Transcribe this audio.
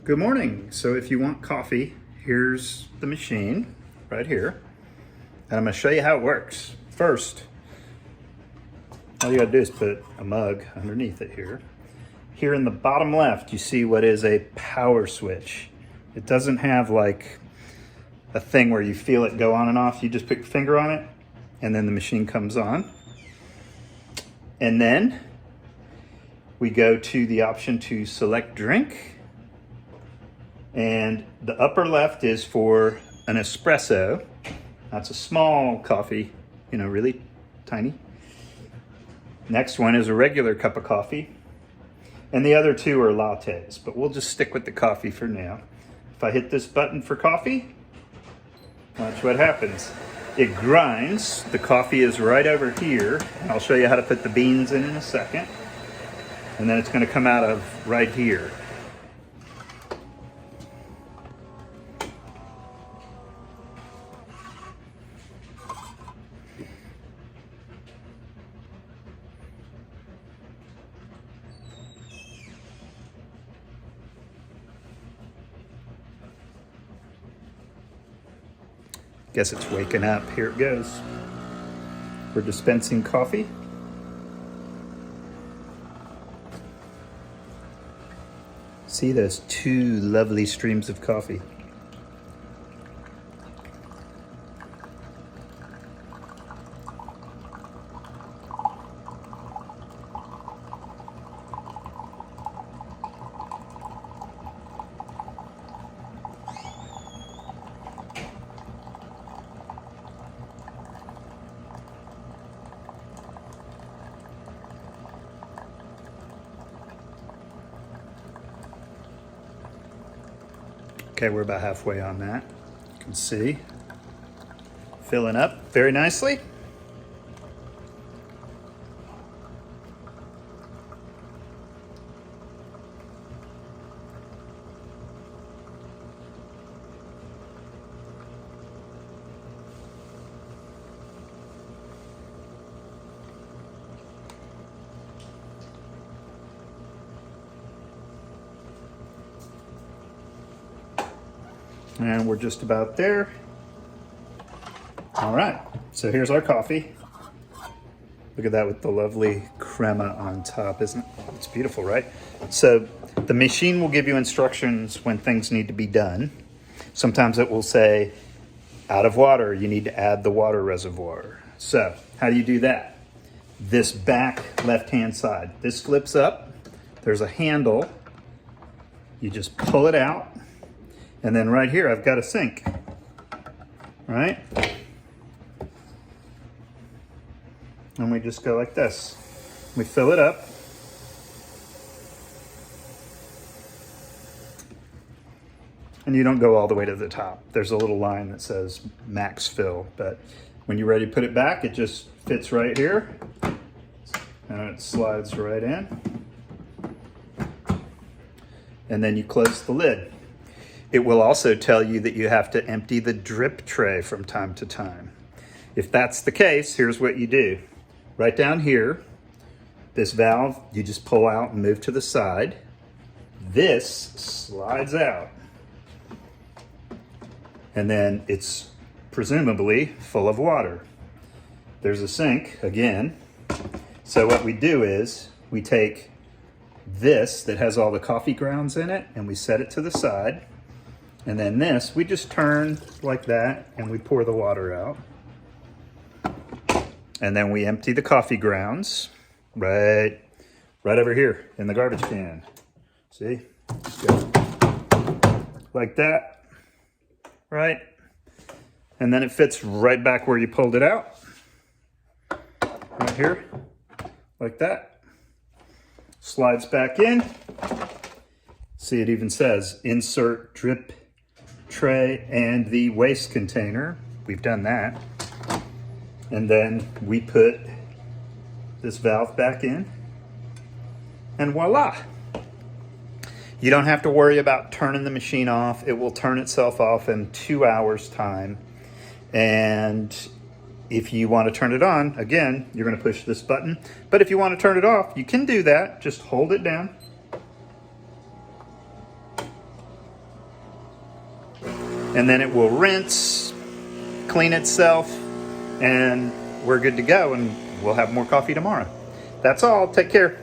Good morning. So if you want coffee, here's the machine right here. And I'm gonna show you how it works. First, all you gotta do is put a mug underneath it here. Here in the bottom left, you see what is a power switch. It doesn't have like a thing where you feel it go on and off. You just put your finger on it and then the machine comes on. And then we go to the option to select drink. And the upper left is for an espresso. That's a small coffee, really tiny. Next one is a regular cup of coffee. And the other two are lattes, but we'll just stick with the coffee for now. If I hit this button for coffee, watch what happens. It grinds. The coffee is right over here. I'll show you how to put the beans in a second. And then it's going to come out of right here. Guess it's waking up. Here it goes. We're dispensing coffee. See those two lovely streams of coffee. Okay, we're about halfway on that. You can see, filling up very nicely. And we're just about there. All right, so here's our coffee. Look at that with the lovely crema on top, isn't it? It's beautiful, right? So the machine will give you instructions when things need to be done. Sometimes it will say, out of water, you need to add the water reservoir. So how do you do that? This back left-hand side, this flips up. There's a handle. You just pull it out. And then right here, I've got a sink, right? And we just go like this. We fill it up. And you don't go all the way to the top. There's a little line that says max fill, but when you're ready to put it back, it just fits right here. And it slides right in. And then you close the lid. It will also tell you that you have to empty the drip tray from time to time. If that's the case, here's what you do. Right down here, this valve, you just pull out and move to the side. This slides out. And then it's presumably full of water. There's a sink again. So what we do is we take this that has all the coffee grounds in it and we set it to the side. And then this, we just turn like that and we pour the water out. And then we empty the coffee grounds right over here in the garbage can. See? Just go like that, right? And then it fits right back where you pulled it out. Right here, like that. Slides back in. See, it even says insert drip tray and the waste container. We've done that. And then we put this valve back in and voila. You don't have to worry about turning the machine off. It will turn itself off in 2 hours time. And if you want to turn it on, again, you're going to push this button. But if you want to turn it off, you can do that. Just hold it down. and then it will rinse, clean itself, and we're good to go, and we'll have more coffee tomorrow. That's all. Take care.